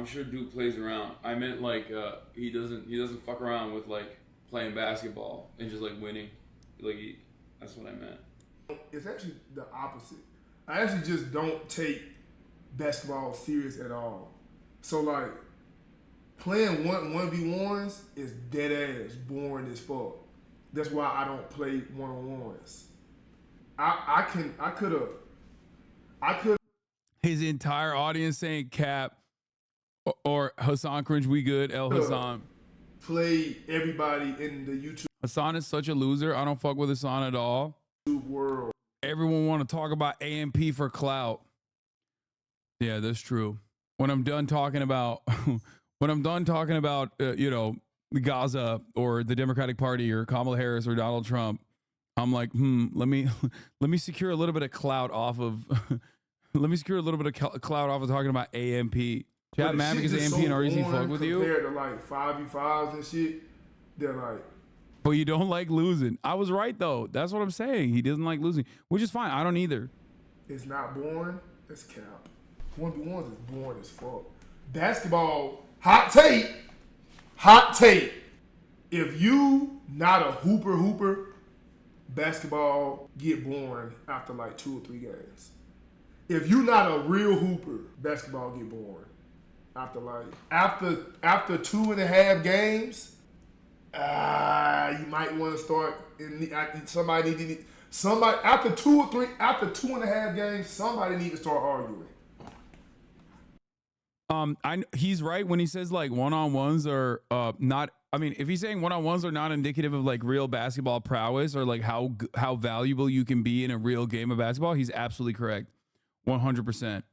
I'm sure Duke plays around. I meant like he doesn't fuck around with like playing basketball and just like winning. That's what I meant. It's actually the opposite. I actually just don't take basketball serious at all. So like playing 1v1s is dead ass boring as fuck. That's why I don't play one-on-ones. I could. His entire audience saying Cap or Hasan cringe. We good. El Hasan. Play everybody in the YouTube Hasan is such a loser. I don't fuck with Hasan at all. world. Everyone want to talk about AMP for clout. Yeah, that's true. When I'm done talking about, Gaza or the Democratic Party or Kamala Harris or Donald Trump, I'm like, let me secure a little bit of clout off of, clout off of talking about AMP. Chat mad because AMP and REC fuck with you. Compared to like 5v5s and shit, they're like. But you don't like losing. I was right though. That's what I'm saying. He doesn't like losing, which is fine. I don't either. It's not boring. It's cap. 1v1s is boring as fuck. Basketball, hot take. If you not a hooper, basketball get boring after like 2 or 3 games. If you not a real hooper, basketball get boring after 2.5 games. You might want to start. Somebody after 2.5 games, somebody need to start arguing. He's right when he says like one-on-ones are not. I mean, if he's saying one-on-ones are not indicative of like real basketball prowess or like how valuable you can be in a real game of basketball, he's absolutely correct, 100%.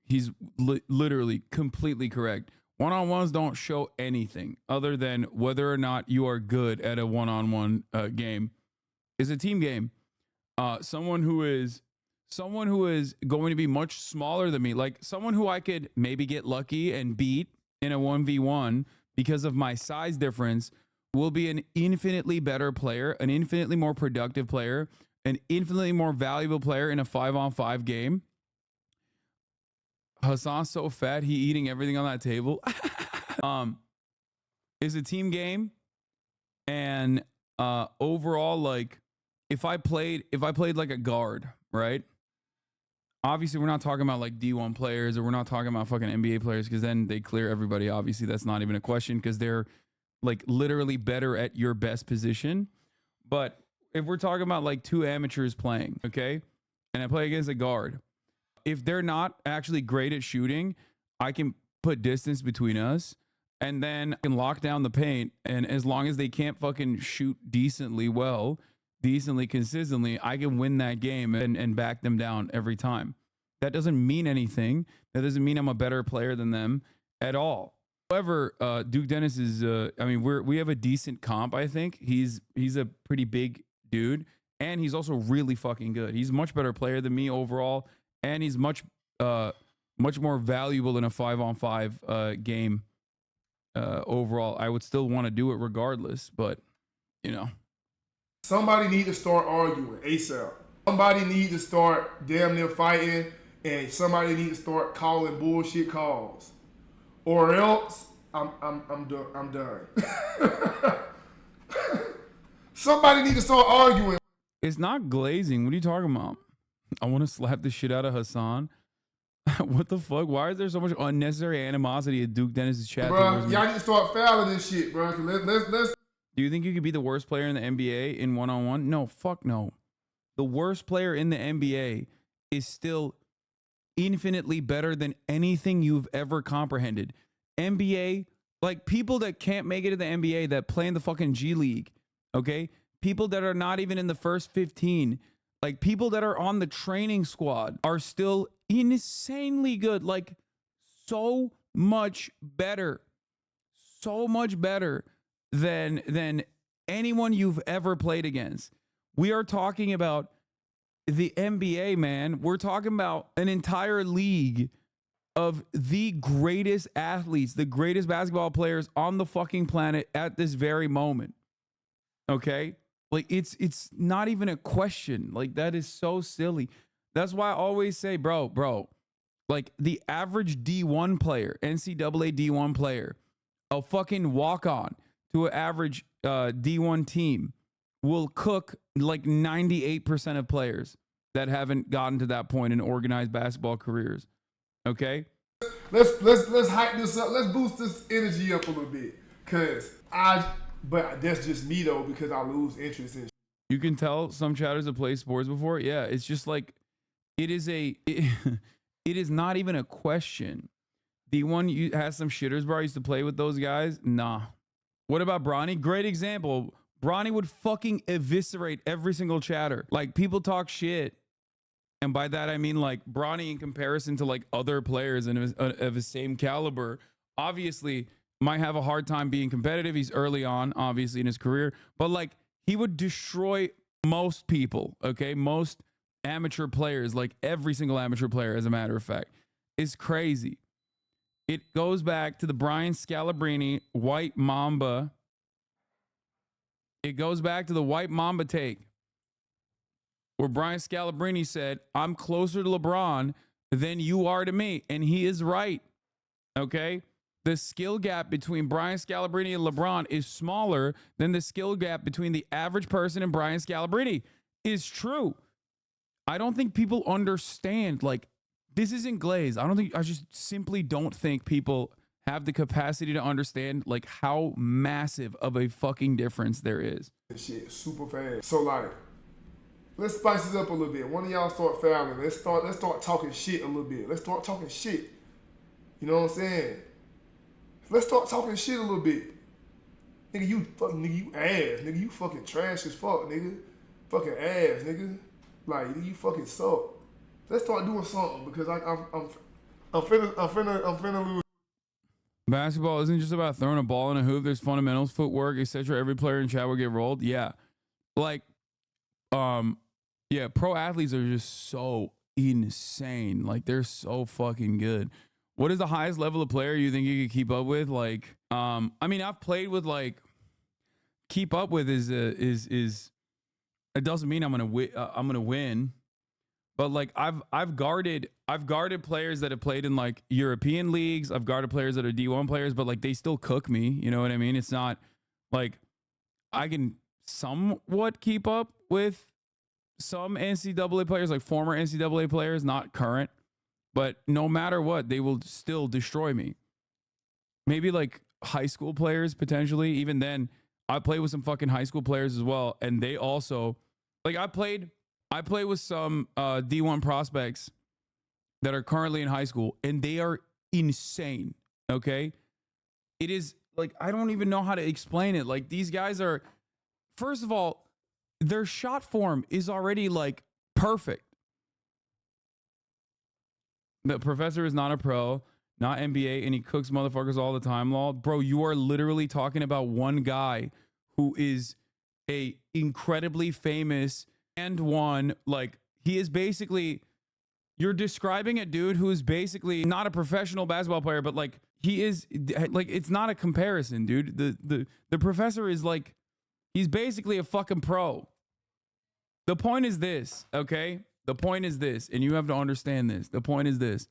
He's literally completely correct. One-on-ones don't show anything other than whether or not you are good at a one-on-one game. It's a team game. Someone who is going to be much smaller than me, like someone who I could maybe get lucky and beat in a 1v1 because of my size difference, will be an infinitely better player, an infinitely more productive player, an infinitely more valuable player in a 5-on-5 game. Hasan's so fat, he eating everything on that table. It's a team game, and overall, like if I played like a guard, right? Obviously, we're not talking about like D1 players, or we're not talking about fucking NBA players, because then they clear everybody. Obviously, that's not even a question, because they're like literally better at your best position. But if we're talking about like 2 amateurs playing, okay, and I play against a guard, if they're not actually great at shooting, I can put distance between us, and then I can lock down the paint. And as long as they can't fucking shoot decently consistently, I can win that game and back them down every time. That doesn't mean anything. That doesn't mean I'm a better player than them at all. However, Duke Dennis is, we have a decent comp, I think. He's a pretty big dude, and he's also really fucking good. He's a much better player than me overall, and he's much more valuable in a 5-on-5 game overall. I would still want to do it regardless, but, you know. Somebody need to start arguing ASAP. Somebody need to start damn near fighting, and somebody need to start calling bullshit calls, or else I'm done. Somebody need to start arguing. It's not glazing. What are you talking about? I want to slap the shit out of Hasan. What the fuck? Why is there so much unnecessary animosity at Duke Dennis's chat? Bro, y'all need to start fouling this shit, bro. Let's. Do you think you could be the worst player in the NBA in one-on-one? No, fuck no. The worst player in the NBA is still infinitely better than anything you've ever comprehended. NBA, like people that can't make it to the NBA that play in the fucking G League, okay? People that are not even in the first 15, like people that are on the training squad are still insanely good, like so much better than anyone you've ever played against. We are talking about the NBA, man. We're talking about an entire league of the greatest athletes, the greatest basketball players on the fucking planet at this very moment. Okay? Like it's not even a question. Like that is so silly. That's why I always say, bro, Like the average D1 player, NCAA D1 player, a fucking walk-on to an average D1 team will cook like 98% of players that haven't gotten to that point in organized basketball careers. Okay? Let's hype this up. Let's boost this energy up a little bit. But that's just me though, because I lose interest in. You can tell some chatters have played sports before. Yeah, it's just like it is not even a question. D1 has some shitters, bro. I used to play with those guys. Nah. What about Bronny? Great example. Bronny would fucking eviscerate every single chatter. Like, people talk shit. And by that, I mean, like, Bronny in comparison to, like, other players of his same caliber, obviously might have a hard time being competitive. He's early on, obviously, in his career. But, like, he would destroy most people, okay? Most amateur players, like every single amateur player, as a matter of fact. It's crazy. It goes back to the Brian Scalabrine White Mamba. It goes back to the White Mamba take, where Brian Scalabrine said, I'm closer to LeBron than you are to me. And he is right. Okay? The skill gap between Brian Scalabrine and LeBron is smaller than the skill gap between the average person and Brian Scalabrine. Is true. I don't think people understand, like, this isn't Glaze. I just simply don't think people have the capacity to understand, like, how massive of a fucking difference there is. Shit, super fast. So, like, let's spice this up a little bit. One of y'all start fouling. Let's start talking shit a little bit. Let's start talking shit. You know what I'm saying? Let's start talking shit a little bit. Nigga, you ass. Nigga, you fucking trash as fuck, nigga. Fucking ass, nigga. Like, you fucking suck. Let's start doing something, because I'm finna lose. Basketball isn't just about throwing a ball in a hoop. There's fundamentals, footwork, etc. Every player in chat will get rolled. Yeah. Like, yeah, pro athletes are just so insane. Like, they're so fucking good. What is the highest level of player you think you could keep up with? Like, I mean, I've played with, like, keep up with is it doesn't mean I'm gonna win. But, like, I've guarded players that have played in, like, European leagues. I've guarded players that are D1 players, but, like, they still cook me. You know what I mean? It's not like I can somewhat keep up with some NCAA players, like former NCAA players, not current. But no matter what, they will still destroy me. Maybe, like, high school players, potentially. Even then, I play with some fucking high school players as well. And they also, like, I play with some D1 prospects that are currently in high school, and they are insane, okay? It is, like, I don't even know how to explain it. Like, these guys are, first of all, their shot form is already, like, perfect. The professor is not a pro, not NBA, and he cooks motherfuckers all the time, lol. Bro, you are literally talking about one guy who is a incredibly famous and one, like, he is basically, you're describing a dude who is basically not a professional basketball player, but, like, he is, like, it's not a comparison, dude. The professor is, like, he's basically a fucking pro. The point is this, okay? The point is this, and you have to understand this. The point is this.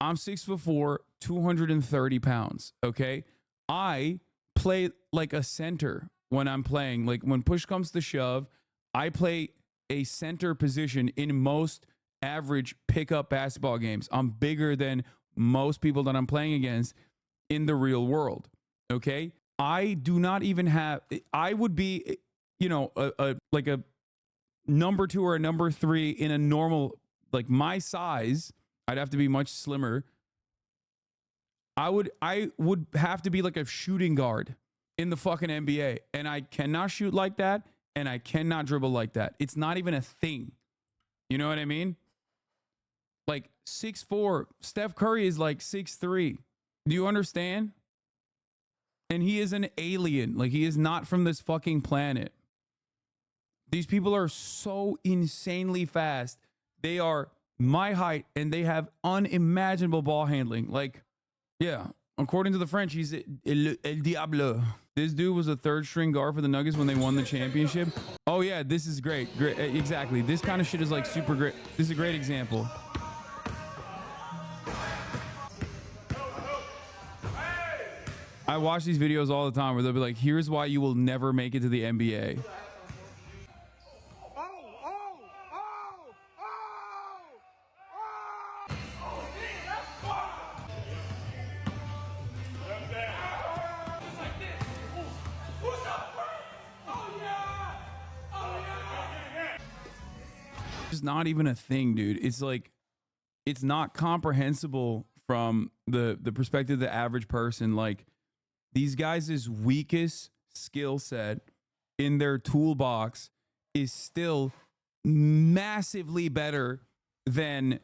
I'm 6'4", 230 pounds, okay? I play like a center when I'm playing. Like, when push comes to shove, I play a center position in most average pickup basketball games. I'm bigger than most people that I'm playing against in the real world, okay? I do not even have, I would be, you know, like a number 2 or a number 3 in a normal, like, my size. I'd have to be much slimmer. I would have to be like a shooting guard in the fucking NBA, and I cannot shoot like that, and I cannot dribble like that. It's not even a thing. You know what I mean? Like, 6'4", Steph Curry is like 6'3". Do you understand? And he is an alien. Like, he is not from this fucking planet. These people are so insanely fast. They are my height, and they have unimaginable ball handling. Like, yeah, according to the French, he's el diable. This dude was a third-string guard for the Nuggets when they won the championship. Oh, yeah, this is great. Great. Exactly. This kind of shit is, like, super great. This is a great example. I watch these videos all the time where they'll be like, here's why you will never make it to the NBA. It's not even a thing, dude. It's like, it's not comprehensible from the perspective of the average person. Like, these guys' weakest skill set in their toolbox is still massively better than,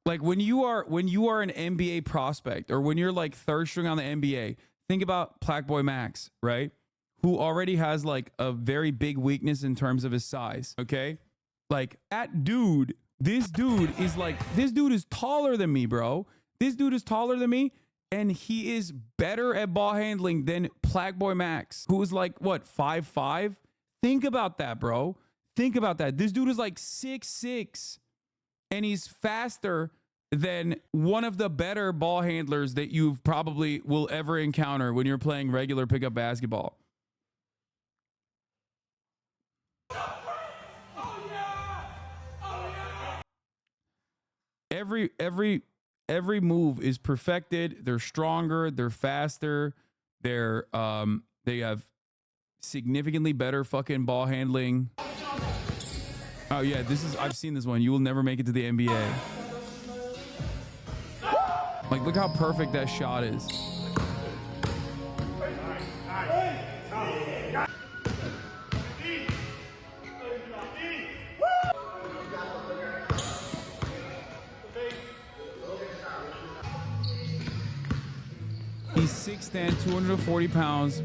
like, when you are an NBA prospect, or when you're like third string on the NBA. Think about Plaqueboy Max, right? Who already has like a very big weakness in terms of his size. Okay, like that dude. This dude is taller than me, bro. This dude is taller than me, and he is better at ball handling than Plaqueboy Max, who is like, what, 5'5"? Think about that, bro. Think about that. This dude is like 6'6", and he's faster than one of the better ball handlers that you probably will ever encounter when you're playing regular pickup basketball. Every move is perfected. They're stronger, they're faster, they have significantly better fucking ball handling. Oh yeah, I've seen this one. You will never make it to the NBA. Like, look how perfect that shot is. He's 6'10", 240 pounds.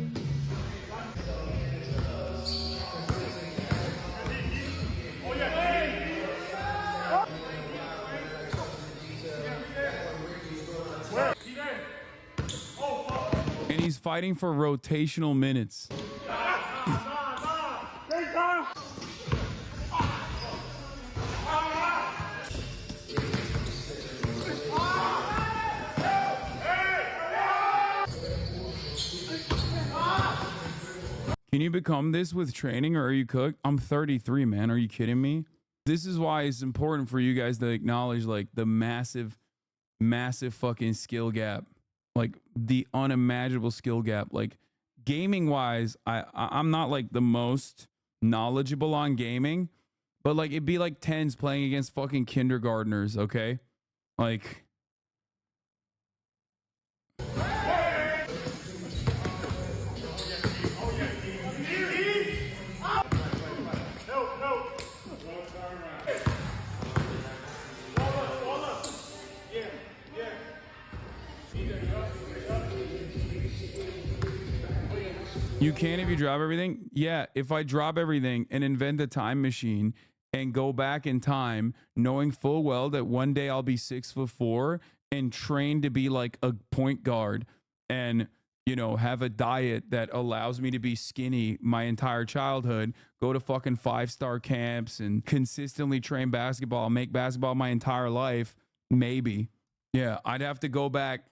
And he's fighting for rotational minutes. Can you become this with training, or are you cooked? I'm 33, man. Are you kidding me? This is why it's important for you guys to acknowledge like the massive fucking skill gap, like the unimaginable skill gap. Like, gaming wise, I'm not like the most knowledgeable on gaming, but like it'd be like tens playing against fucking kindergartners. Okay, like. You can if you drop everything? Yeah, if I drop everything and invent a time machine and go back in time, knowing full well that one day I'll be 6'4" and trained to be like a point guard, and, you know, have a diet that allows me to be skinny my entire childhood, go to fucking 5-star camps and consistently train basketball, make basketball my entire life, maybe. Yeah, I'd have to go back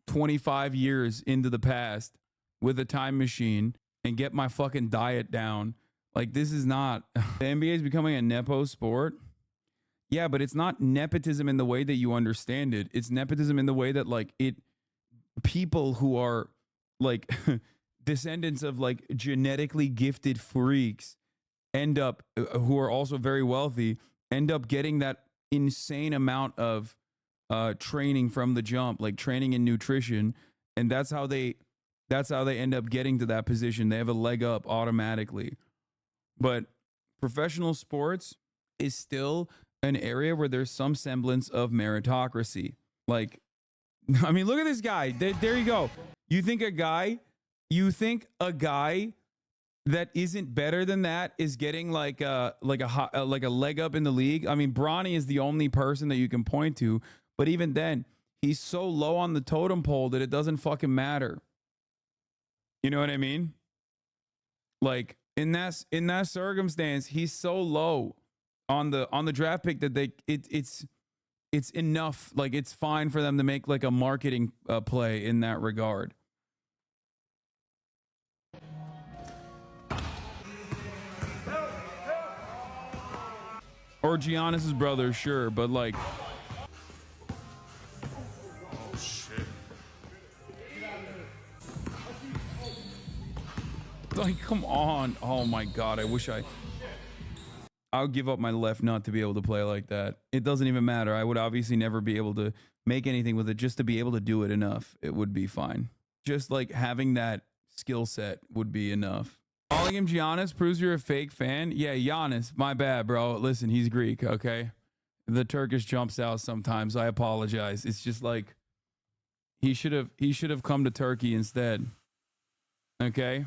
25 years into the past with a time machine and get my fucking diet down. Like, this is not, the NBA is becoming a nepo sport. Yeah, but it's not nepotism in the way that you understand it. It's nepotism in the way that, like, people who are like descendants of like genetically gifted freaks end up, who are also very wealthy, end up getting that insane amount of training from the jump, like training and nutrition. And that's how they end up getting to that position. They have a leg up automatically. But professional sports is still an area where there's some semblance of meritocracy. Like, I mean, look at this guy. There you go. You think a guy that isn't better than that is getting like a leg up in the league? I mean, Bronny is the only person that you can point to, but even then, he's so low on the totem pole that it doesn't fucking matter. You know what I mean? Like, in that circumstance, he's so low on the draft pick that it's enough. Like, it's fine for them to make like a marketing play in that regard. Or Giannis's brother, sure, but like, Oh shit. come on. Oh my God, I wish I'll give up my left nut to be able to play like that. It doesn't even matter. I would obviously never be able to make anything with it. Just to be able to do it enough, it would be fine. Just like having that skill set would be enough. Calling him Giannis proves you're a fake fan. Yeah, Giannis, my bad, bro. Listen, he's Greek, okay? The Turkish jumps out sometimes. I apologize. It's just like he should have come to Turkey instead. Okay?